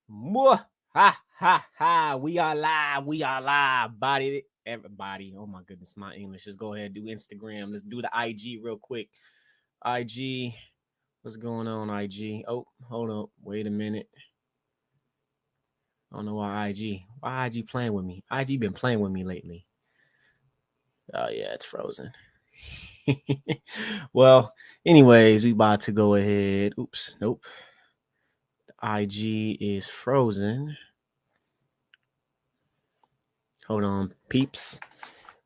Mwah. Ha ha ha. We are live. We are live. Body everybody. Oh my goodness, my English. Just go ahead, do Instagram. Let's do the IG real quick. IG. What's going on, IG? Oh, hold up. Wait a minute. I don't know why IG. Why IG playing with me? IG been playing with me lately. Oh yeah, it's frozen. Well, anyways, we about to go ahead. Oops, nope. IG is frozen. Hold on, peeps.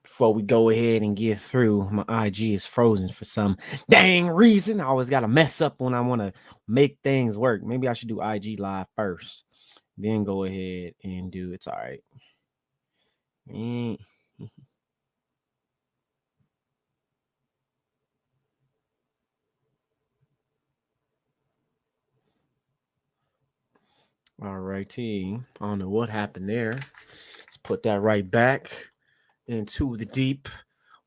Before we go ahead and get through, my IG is frozen for some dang reason. I always got to mess up when I want to make things work. Maybe I should do IG live first, then go ahead and do it's all right. All righty. I don't know what happened there. Let's put that right back into the deep.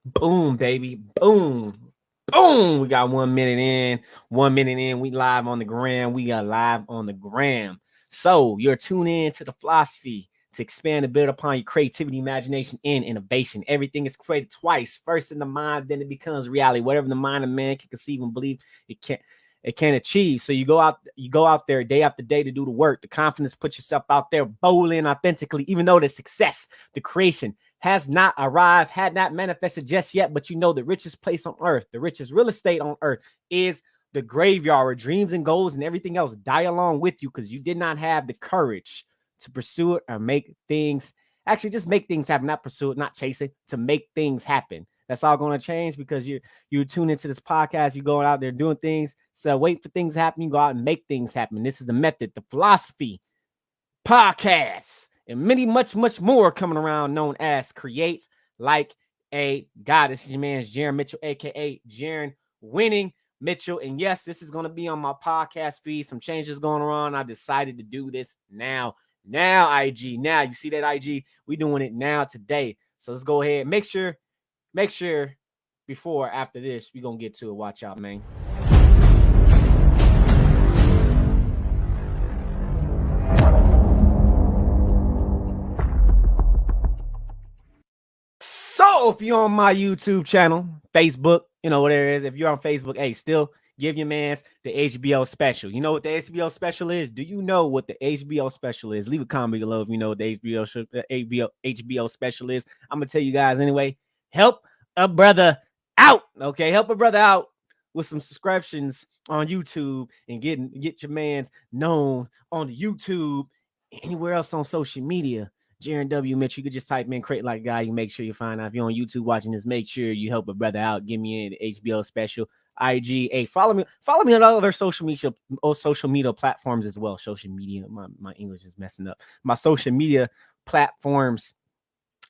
Boom, baby. Boom. Boom. We got 1 minute in. 1 minute in. We live on the gram. We are live on the gram. So you're tuned in to the philosophy to expand a bit upon your creativity, imagination, and innovation. Everything is created twice. First in the mind, then it becomes reality. Whatever the mind of man can conceive and believe, it can't achieve. So you go out there day after day to do the work. The confidence, put yourself out there boldly and authentically, even though the success, the creation has not arrived, had not manifested just yet. But you know the richest place on earth, the richest real estate on earth is the graveyard, where dreams and goals and everything else die along with you because you did not have the courage to pursue it or make things actually just make things happen, not pursue it, not chase it, to make things happen. That's all going to change because you tune into this podcast. You're going out there doing things. So wait for things to happen. You go out and make things happen. This is the method, the philosophy podcast, and many, much more coming around, known as Create Like a God. This is your man's Jaron Mitchell, aka Jaron Winning Mitchell. And yes, this is going to be on my podcast feed. Some changes going on. I decided to do this now. Now, IG. Now, you see that IG? We doing it now today. So let's go ahead. Make sure before after this, we're going to get to it. Watch out, man. So if you're on my YouTube channel, Facebook, you know what it is. If you're on Facebook, hey, still give your mans the HBO special. You know what the HBO special is? Do you know what the HBO special is? Leave a comment below if you know what the HBO special is. I'm going to tell you guys anyway. Help a brother out, okay? Help a brother out with some subscriptions on YouTube and get your mans known on the YouTube, anywhere else on social media. Jaron W. Mitchell. You could just type in Create Like a Guy. You make sure you find out. If you're on YouTube watching this, make sure you help a brother out. Give me the HBO special. IG. Hey, follow me on all other social media platforms as well. Social media. My English is messing up. My social media platforms.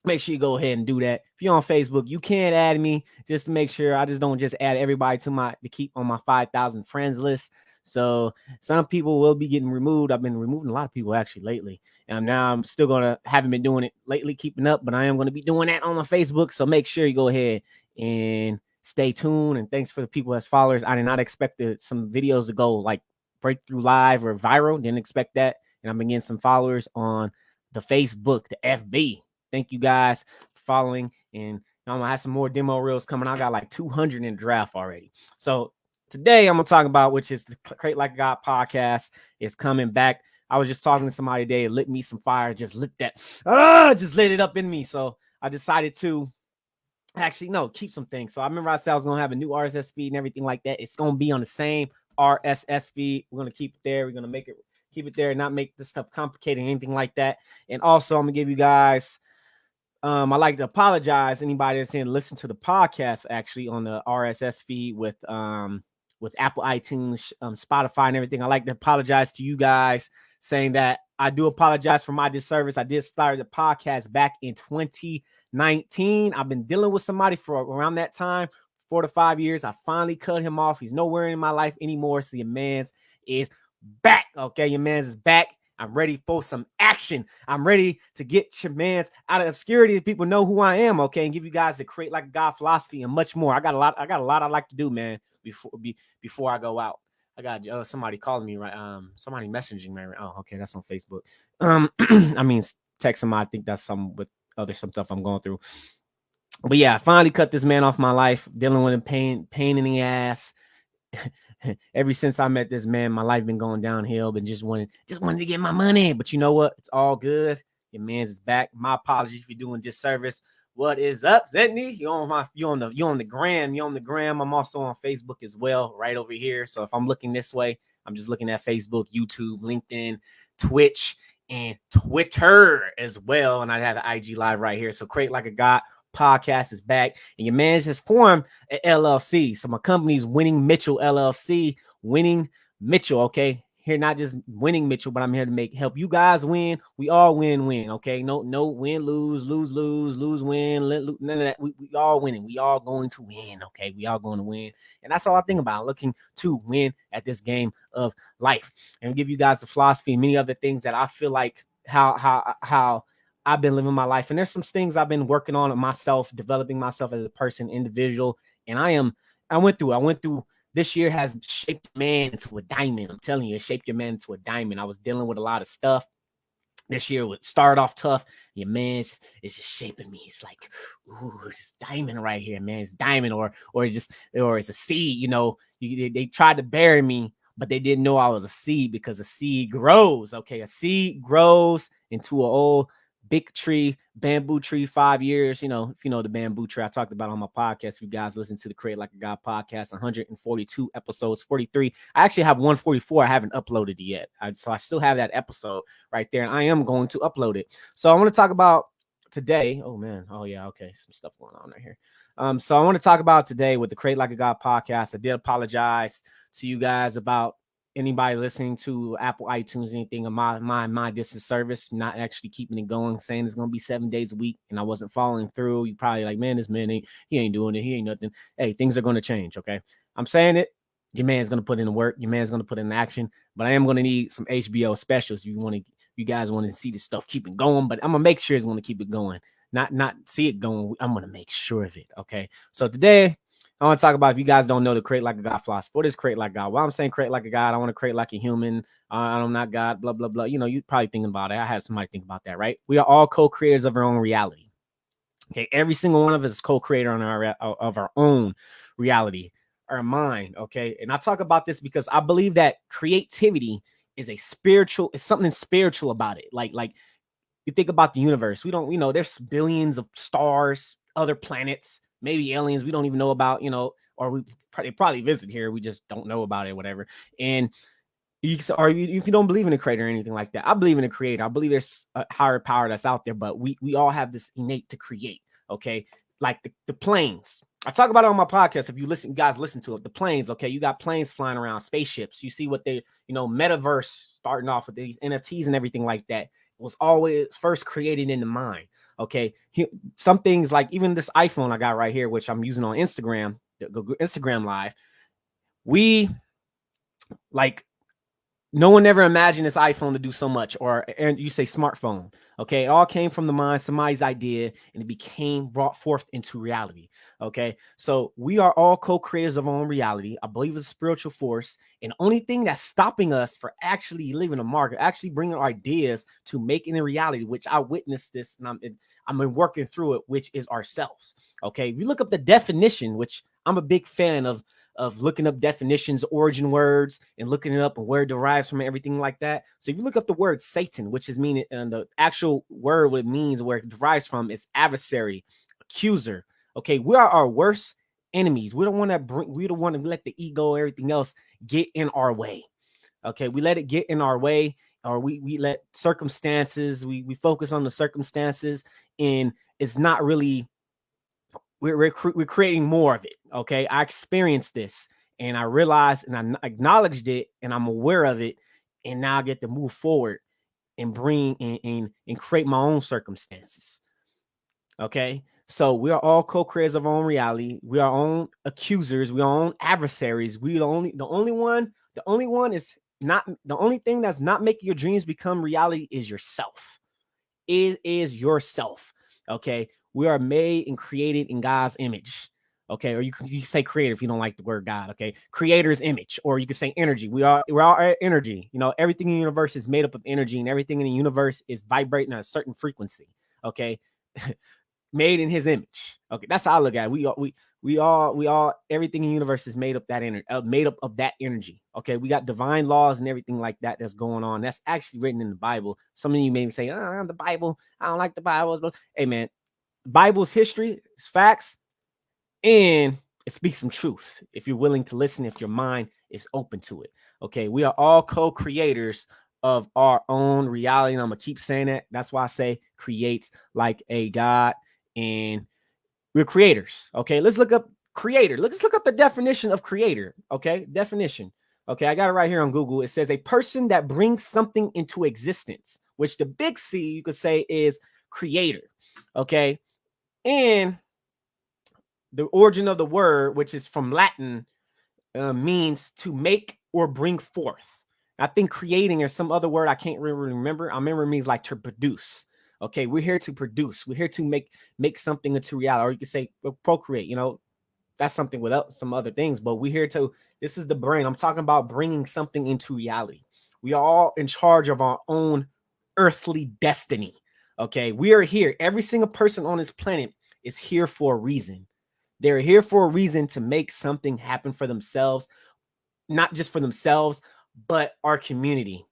Make sure you go ahead and do that. If you're on Facebook, you can add me just to make sure. I just don't just add everybody to keep on my 5,000 friends list. So some people will be getting removed. I've been removing a lot of people actually lately. And now I'm still haven't been doing it lately, keeping up, but I am going to be doing that on the Facebook. So make sure you go ahead and stay tuned. And thanks for the people as followers. I did not expect some videos to go like breakthrough live or viral. Didn't expect that. And I've been getting some followers on the Facebook, the FB. Thank you guys for following. And I'm gonna have some more demo reels coming. I got like 200 in the draft already. So today I'm gonna talk about, which is the Create Like a God podcast is coming back. I was just talking to somebody today. It lit me some fire. Just lit it up in me. So I decided to keep some things. So I remember I said I was gonna have a new RSS feed and everything like that. It's gonna be on the same RSS feed. We're gonna keep it there. We're gonna keep it there and not make this stuff complicated or anything like that. And also I'm gonna give you guys I like to apologize anybody that's in listen to the podcast actually on the RSS feed with Apple iTunes, Spotify, and everything. I like to apologize to you guys, saying that I do apologize for my disservice. I did start the podcast back in 2019. I've been dealing with somebody for around that time, 4 to 5 years. I finally cut him off. He's nowhere in my life anymore. So your man's is back. Okay, your man's is back. I'm ready for some action. I'm ready to get your man's out of obscurity. People know who I am, okay, and give you guys the Create Like a God philosophy and much more. I got a lot I'd like to do, man, before I go out. I got somebody calling me, right? Somebody messaging me. Right? Oh, okay, that's on Facebook. I mean, text somebody. I think that's some with some stuff I'm going through. But yeah, I finally cut this man off my life, dealing with a pain in the ass. Ever since I met this man, my life been going downhill. Been just wanted to get my money. But you know what? It's all good. Your man's is back. My apologies for doing disservice. What is up, Zedney? You on the gram. You on the gram. I'm also on Facebook as well, right over here. So if I'm looking this way, I'm just looking at Facebook, YouTube, LinkedIn, Twitch, and Twitter as well. And I have the IG live right here. So Create Like a God podcast is back, and your man has formed an LLC. So my company's Winning Mitchell LLC. Winning Mitchell, okay? Here, not just Winning Mitchell, but I'm here to help you guys win. We all win, okay? No win, lose, win, none of that. We all winning. We all going to win, okay? We all going to win, and that's all I think about. Looking to win at this game of life, and give you guys the philosophy and many other things that I feel like how I've been living my life. And there's some things I've been working on myself, developing myself as a person, individual. And I went through this year has shaped man into a diamond. I'm telling you, it shaped your man into a diamond. I was dealing with a lot of stuff. This year would start off tough. Your man is just shaping me. It's like, ooh, it's diamond right here, man. It's diamond, or it's a seed. You know, they tried to bury me, but they didn't know I was a seed, because a seed grows. Okay, a seed grows into an old big tree, bamboo tree, 5 years. You know, if you know the bamboo tree I talked about on my podcast, if you guys listen to the Create Like a God podcast, 142 episodes, 43. I actually have 144. I haven't uploaded it yet. So I still have that episode right there, and I am going to upload it. So I want to talk about today. Oh man. Oh yeah. Okay. Some stuff going on right here. So I want to talk about today with the Create Like a God podcast. I did apologize to you guys about anybody listening to Apple iTunes, anything of my distance service, not actually keeping it going, saying it's going to be 7 days a week, and I wasn't following through. You probably like, man, this man he ain't doing it. He ain't nothing. Hey, things are going to change. Okay. I'm saying it. Your man's going to put in the work. Your man's going to put in action, but I am going to need some HBO specials. You guys want to see this stuff keep it going, but I'm going to make sure it's going to keep it going. Not see it going. I'm going to make sure of it. Okay. So today, I want to talk about, if you guys don't know the Create Like a God philosophy. What is Create Like God? Well, I'm saying create like a God. I want to create like a human. I'm not God, blah, blah, blah. You know, you're probably thinking about it. I had somebody think about that, right? We are all co-creators of our own reality. Okay. Every single one of us is co-creator of our own reality, our mind. Okay. And I talk about this because I believe that creativity is something spiritual about it. Like you think about the universe. There's billions of stars, other planets, maybe aliens we don't even know about, or they probably visit here. We just don't know about it, whatever. And if you don't believe in a creator or anything like that, I believe in a creator. I believe there's a higher power that's out there, but we all have this innate to create. Okay. Like the planes. I talk about it on my podcast. If you guys listen to it, the planes. Okay. You got planes flying around, spaceships. You see what metaverse starting off with these NFTs and everything like that. Was always first created in the mind. Okay. Some things like even this iPhone I got right here, which I'm using on Instagram, Instagram Live. No one ever imagined this iPhone to do so much, and you say smartphone. Okay. It all came from the mind, somebody's idea, and it became brought forth into reality. Okay. So we are all co-creators of our own reality. I believe it's a spiritual force. And the only thing that's stopping us for actually living a market, actually bringing our ideas to making a reality, which I witnessed this, and I'm working through it, which is ourselves. Okay. If you look up the definition, which I'm a big fan of looking up definitions, origin words, and looking it up and where it derives from, everything like that. So if you look up the word Satan, which is meaning, and the actual word, what it means, where it derives from, is adversary, accuser. Okay, we are our worst enemies. We don't want to let the ego, everything else get in our way. Okay, we let it get in our way, or we let circumstances, we focus on the circumstances, and it's not really. We're creating more of it. Okay. I experienced this, and I realized, and I acknowledged it, and I'm aware of it. And now I get to move forward and bring and create my own circumstances. Okay. So we are all co-creators of our own reality. We are our own accusers. We are our own adversaries. The only thing that's not making your dreams become reality is yourself. It is yourself. Okay. We are made and created in God's image. Okay, or you can say creator if you don't like the word God. Okay, creator's image, or you can say energy. We're all energy. You know, everything in the universe is made up of energy, and everything in the universe is vibrating at a certain frequency. Okay, made in His image. Okay, that's how I look at it. We all everything in the universe is made up that energy, made up of that energy. Okay, we got divine laws and everything like that that's going on. That's actually written in the Bible. Some of you may say, the Bible, I don't like the Bible. But hey, man, Bible's history, it's facts, and it speaks some truth. If you're willing to listen, if your mind is open to it. Okay, we are all co-creators of our own reality, and I'm gonna keep saying that. That's why I say creates like a God, and we're creators. Okay, let's look up creator. Let's look up the definition of creator. Okay, definition. Okay, I got it right here on Google. It says a person that brings something into existence, which the big C you could say is creator. Okay, and the origin of the word, which is from Latin, means to make or bring forth. I think creating or some other word I can't really remember. I remember it means like to produce. Okay, we're here to produce. We're here to make something into reality, or you could say procreate. You know, that's something without some other things. But we're here to. This is the brain. I'm talking about bringing something into reality. We are all in charge of our own earthly destiny. Okay, we are here. Every single person on this planet is here for a reason. They're here for a reason to make something happen for themselves, not just for themselves, but our community,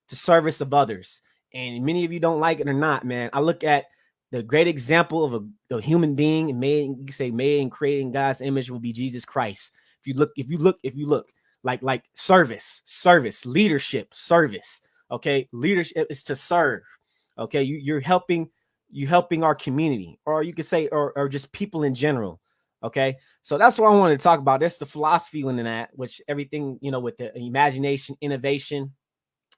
to service of others. And many of you don't like it or not, man. I look at the great example of a human being made, you say made and created in God's image will be Jesus Christ. If you look like service, leadership, service. Okay, leadership is to serve. Okay, you're helping our community, or you could say, or just people in general. Okay, so that's what I wanted to talk about. That's the philosophy in that, which everything, with the imagination, innovation,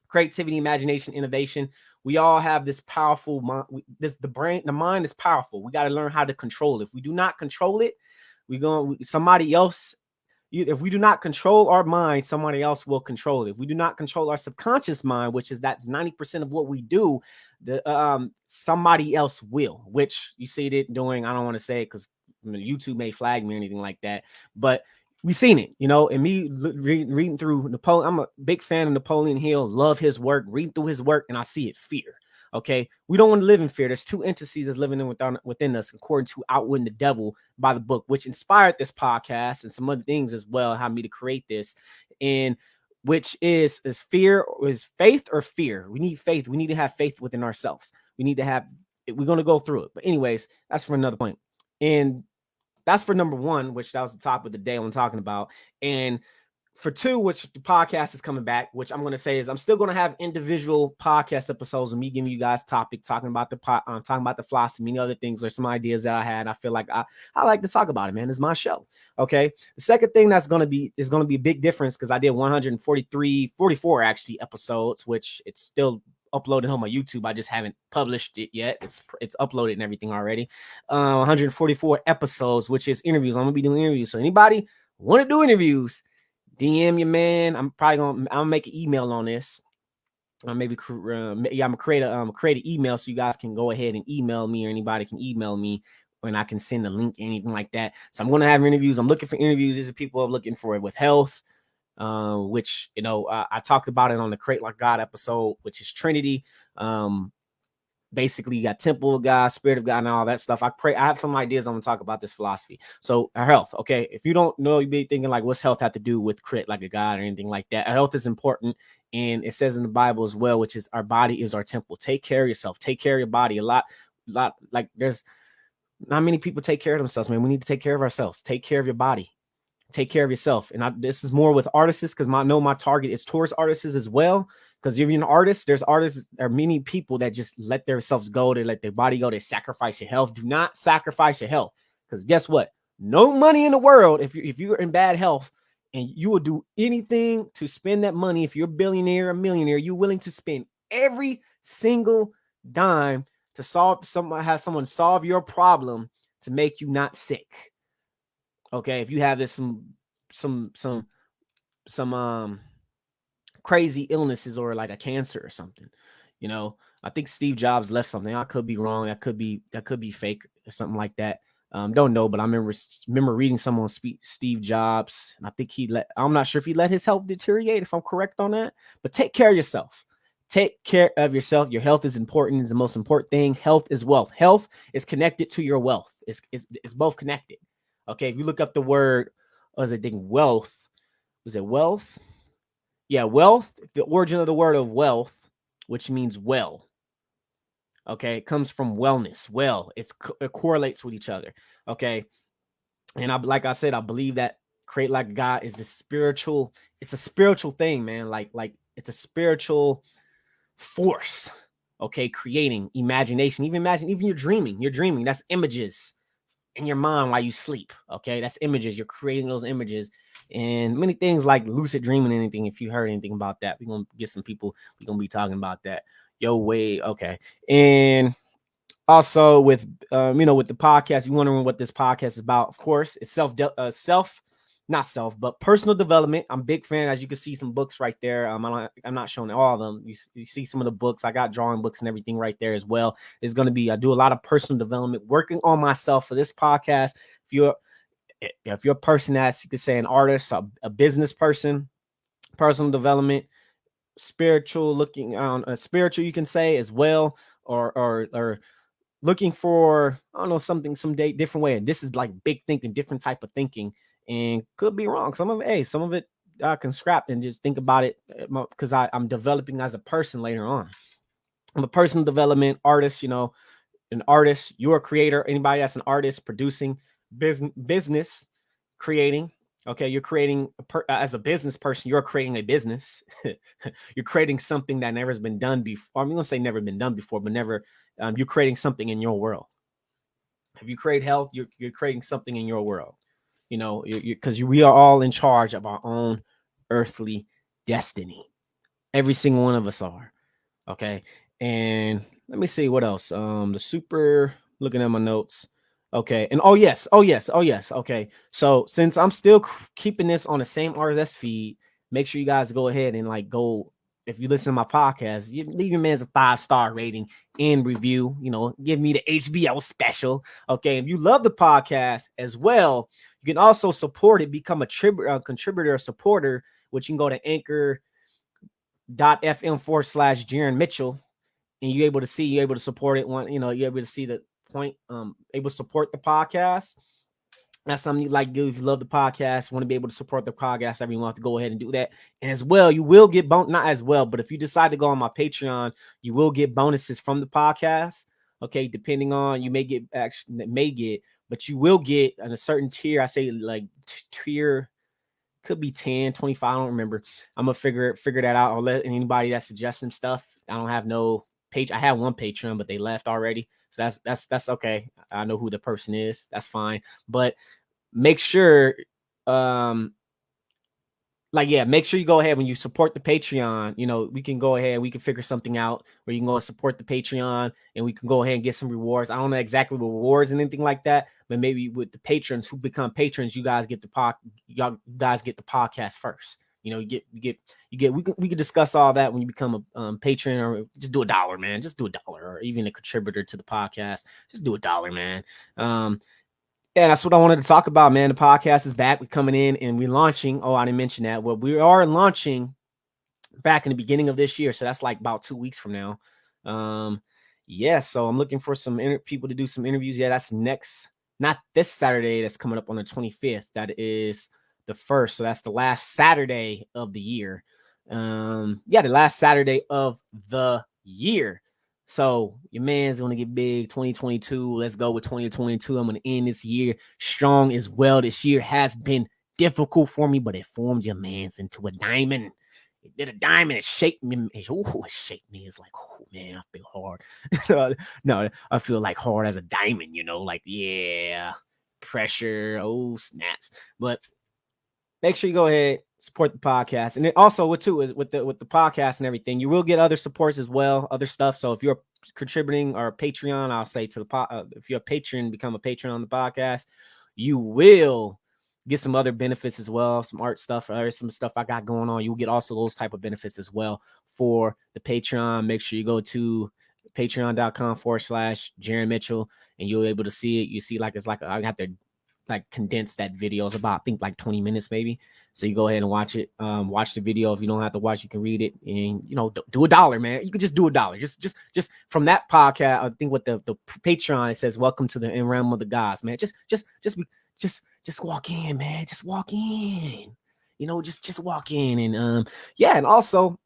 creativity, imagination, innovation. We all have this powerful mind. The mind is powerful. We got to learn how to control it. If we do not control it, somebody else. If we do not control our mind, somebody else will control it. If we do not control our subconscious mind, which is that's 90% of what we do, somebody else will. Which you see it doing. I don't want to say it because YouTube may flag me or anything like that, but we've seen it, and me reading through Napoleon. I'm a big fan of Napoleon Hill, love his work, reading through his work, and I see it, fear. Okay, we don't want to live in fear. There's two entities that's living within us, according to Outwitting the Devil by the book, which inspired this podcast and some other things as well, how me to create this, and which is fear, or is faith or fear. We need faith. We need to have faith within ourselves. We need to have. We're going to go through it, but anyways, that's for another point. And that's for number one, which that was the top of the day I'm talking about. And for two, which the podcast is coming back, which I'm going to say is I'm still going to have individual podcast episodes of me giving you guys topic, talking about the philosophy, many other things, or some ideas that I had. I feel like I like to talk about it, man. It's my show. Okay. The second thing is going to be a big difference because I did 44 actually episodes, which it's still uploaded on my YouTube. I just haven't published it yet. It's uploaded and everything already. 144 episodes, which is interviews. I'm gonna be doing interviews. So anybody want to do interviews, DM your man. I'm gonna make an email on this. I'm gonna create an email so you guys can go ahead and email me, or anybody can email me, and I can send a link, anything like that. So I'm gonna have interviews. I'm looking for interviews. These are people I'm looking for with health. Which I talked about it on the Create Like God episode, which is Trinity. Basically, you got Temple of God, Spirit of God, and all that stuff. I have some ideas. I'm gonna talk about this philosophy. So our health, okay. If you don't know, you'd be thinking like, what's health have to do with Create Like a God or anything like that? Our health is important, and it says in the Bible as well, which is our body is our temple. Take care of yourself. Take care of your body. A lot. Like there's not many people take care of themselves, man. We need to take care of ourselves. Take care of your body. Take care of yourself. And this is more with artists because my target is towards artists as well. Because if you're an artist, there are many people that just let themselves go. They let their body go. They sacrifice your health. Do not sacrifice your health. Because guess what? No money in the world, if you're in bad health, and you will do anything to spend that money. If you're a billionaire or millionaire, you're willing to spend every single dime to have someone solve your problem to make you not sick. Okay, if you have this some crazy illnesses or like a cancer or something, I think Steve Jobs left something. I could be wrong. That could be fake or something like that. Don't know, but I remember reading someone speak Steve Jobs, and I think I'm not sure if he let his health deteriorate, if I'm correct on that. But take care of yourself. Take care of yourself. Your health is important. It's the most important thing. Health is wealth. Health is connected to your wealth. It's both connected. Okay, if you look up the word, was it wealth? Was it wealth? Yeah, wealth. The origin of the word of wealth, which means well. Okay, it comes from wellness. Well, it correlates with each other. Okay, and like I said, I believe that create like God is a spiritual. It's a spiritual thing, man. Like it's a spiritual force. Okay, creating imagination. Even you're dreaming. You're dreaming. That's images in your mind while you sleep. Okay, that's images. You're creating those images, and many things like lucid dreaming. Anything. If you heard anything about that, we're gonna get some people. We're gonna be talking about that. Yo, way okay, and also with with the podcast, you wondering what this podcast is about. Of course, it's but personal development. I'm a big fan. As you can see, some books right there. I'm not showing all of them. You see some of the books. I got drawing books and everything right there as well. It's going to be, I do a lot of personal development, working on myself for this podcast. If you're a person that's, you could say, an artist, a business person, personal development, spiritual, looking on spiritual, you can say as well, or looking for, I don't know, some different way. And this is like big thinking, different type of thinking, and could be wrong. Some of it I can scrap and just think about it, because I'm developing as a person later on. I'm a personal development artist, an artist. You're a creator. Anybody that's an artist, producing, business, creating. Okay, you're creating as a business person. You're creating a business. You're creating something that never has been done before. I'm gonna say never been done before, but never. You're creating something in your world. If you create health, you're creating something in your world. Because we are all in charge of our own earthly destiny. Every single one of us are. Okay, and let me see what else. The super. Looking at my notes. Okay, and oh yes. Okay, so since I'm still keeping this on the same RSS feed, make sure you guys go ahead and go. If you listen to my podcast, you leave your man's a 5-star rating and review. Give me the HBO special. Okay, if you love the podcast as well, you can also support it. Become a contributor, or supporter, which you can go to anchor.fm/Jaron Mitchell, and you're able to support it. You're able to see the point, able to support the podcast. That's something you like to do. If you love the podcast, want to be able to support the podcast every month, go ahead and do that. And as well, you will get not as well, but if you decide to go on my Patreon, you will get bonuses from the podcast. Okay, depending on, you may get, but you will get in a certain tier. I say like tier, could be 10, 25. I don't remember. I'm gonna figure that out. I'll let anybody that suggests some stuff. I don't have no page. I have one Patreon, but they left already. So that's okay. I know who the person is. That's fine. But make sure, make sure you go ahead when you support the Patreon. We can go ahead, we can figure something out where you can go and support the Patreon, and we can go ahead and get some rewards. I don't know exactly what rewards and anything like that, but maybe with the patrons who become patrons, you guys get the podcast first. We can discuss all that when you become a patron, or just do $1, man. Just do $1, or even a contributor to the podcast. Just do $1, man. Yeah, that's what I wanted to talk about, man. The podcast is back. We're coming in and we're launching. Oh, I didn't mention that. Well, we are launching back in the beginning of this year. So that's like about 2 weeks from now. So I'm looking for some people to do some interviews. Yeah, that's not this Saturday. That's coming up on the 25th. That is the 1st. So that's the last Saturday of the year. The last Saturday of the year. So your man's going to get big 2022. Let's go with 2022. I'm going to end this year strong as well. This year has been difficult for me, but it formed your man's into a diamond. It did a diamond. It shaped me. It shaped me. It's like, oh man, I feel hard. No, I feel like hard as a diamond, pressure. Oh, snaps. But make sure you go ahead, support the podcast. And then also with the podcast and everything, you will get other supports as well, other stuff. So if you're contributing or Patreon, I'll say to the if you're a patron, become a patron on the podcast, you will get some other benefits as well, some art stuff, or some stuff I got going on. You'll get also those type of benefits as well for the Patreon. Make sure you go to patreon.com/Jaron Mitchell, and you'll be able to see it. You see, like, it's like I got to like condense that video. It's about, I think, like 20 minutes maybe. So you go ahead and watch it. Watch the video. If you don't have to watch, you can read it, and do $1, man. You could just do $1. Just from that podcast. I think with the Patreon, it says "Welcome to the realm of the gods," man. Just walk in, man. Just walk in. Just walk in, and and also,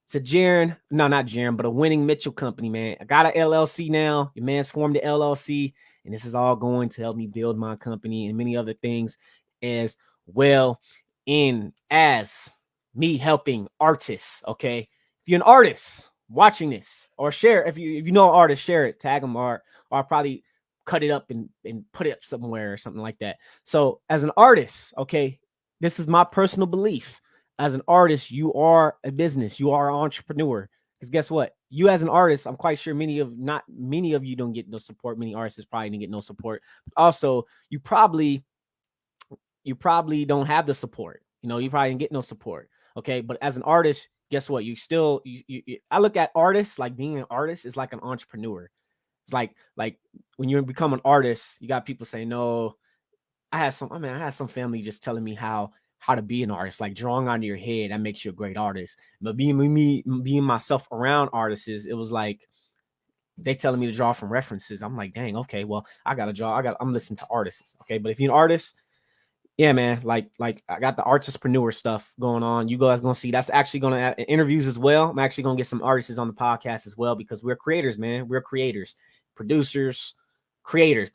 it's a Jaron, no, not Jaron, but a Winning Mitchell company, man. I got an LLC now. Your man's formed the LLC, and this is all going to help me build my company and many other things as well, in as me helping artists. Okay, if you're an artist watching this, or share, if you know an artist, share it, tag them, or I'll probably cut it up and put it up somewhere or something like that. So as an artist, okay, this is my personal belief. As an artist, you are a business. You are an entrepreneur. Because guess what? You as an artist, I'm quite sure not many of you don't get no support. Many artists probably didn't get no support. But also, you probably don't have the support. You probably didn't get no support. Okay, but as an artist, guess what? You still I look at artists like being an artist is like an entrepreneur. It's like when you become an artist, you got people saying, no. I had some family just telling me how to be an artist, like drawing out of your head, that makes you a great artist. But being myself around artists, it was like they telling me to draw from references. I'm like, dang, okay, well, I gotta draw. I'm listening to artists. Okay, but if you're an artist, yeah, man, like I got the artistpreneur stuff going on. You guys gonna see that's actually gonna have interviews as well. I'm actually gonna get some artists on the podcast as well, because we're creators, man. We're creators, producers, creators,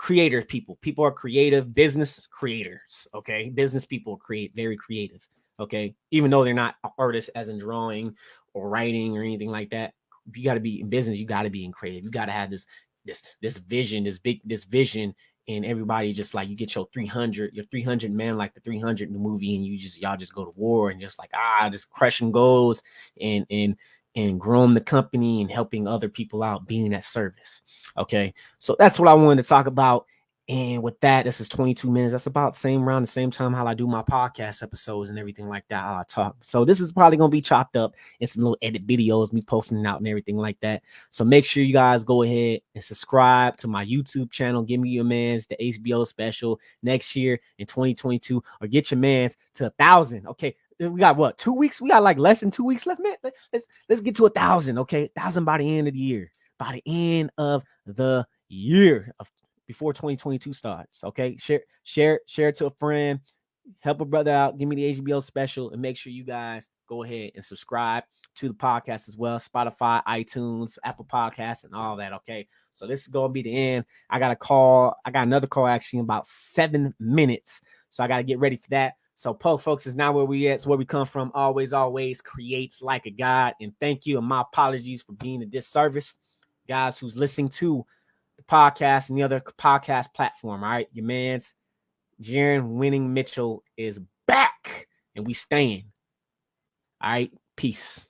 people are creative, business creators. Okay, business people very creative. Okay, even though they're not artists as in drawing or writing or anything like that. You got to be in business. You got to be in creative. You got to have this vision, this vision. And everybody just like, you get your 300 man, like the 300 in the movie, and y'all just go to war and just like, just crushing goals and growing the company and helping other people out, being that service. Okay. So that's what I wanted to talk about. And with that, this is 22 minutes. That's about around the same time how I do my podcast episodes and everything like that, how I talk. So this is probably going to be chopped up in some little edit videos, me posting it out and everything like that. So make sure you guys go ahead and subscribe to my YouTube channel. Give me your mans, the HBO special next year in 2022, or get your mans to 1,000. Okay. We got what, 2 weeks? We got like less than 2 weeks left, man. Let's get to 1,000. Okay. 1,000 by the end of the year. By the end of the year, before 2022 starts. Okay, share it to a friend, help a brother out, give me the HBO special, and make sure you guys go ahead and subscribe to the podcast as well. Spotify, iTunes, Apple Podcasts, and all that. Okay, so this is gonna be the end. I got another call actually in about 7 minutes, so I gotta get ready for that. So folks, is now where we at. It's where we come from. Always creates like a god. And thank you, and my apologies for being a disservice, guys, who's listening to the podcast and the other podcast platform. All right, your man's Jaron Winning Mitchell is back, and we staying. All right, peace.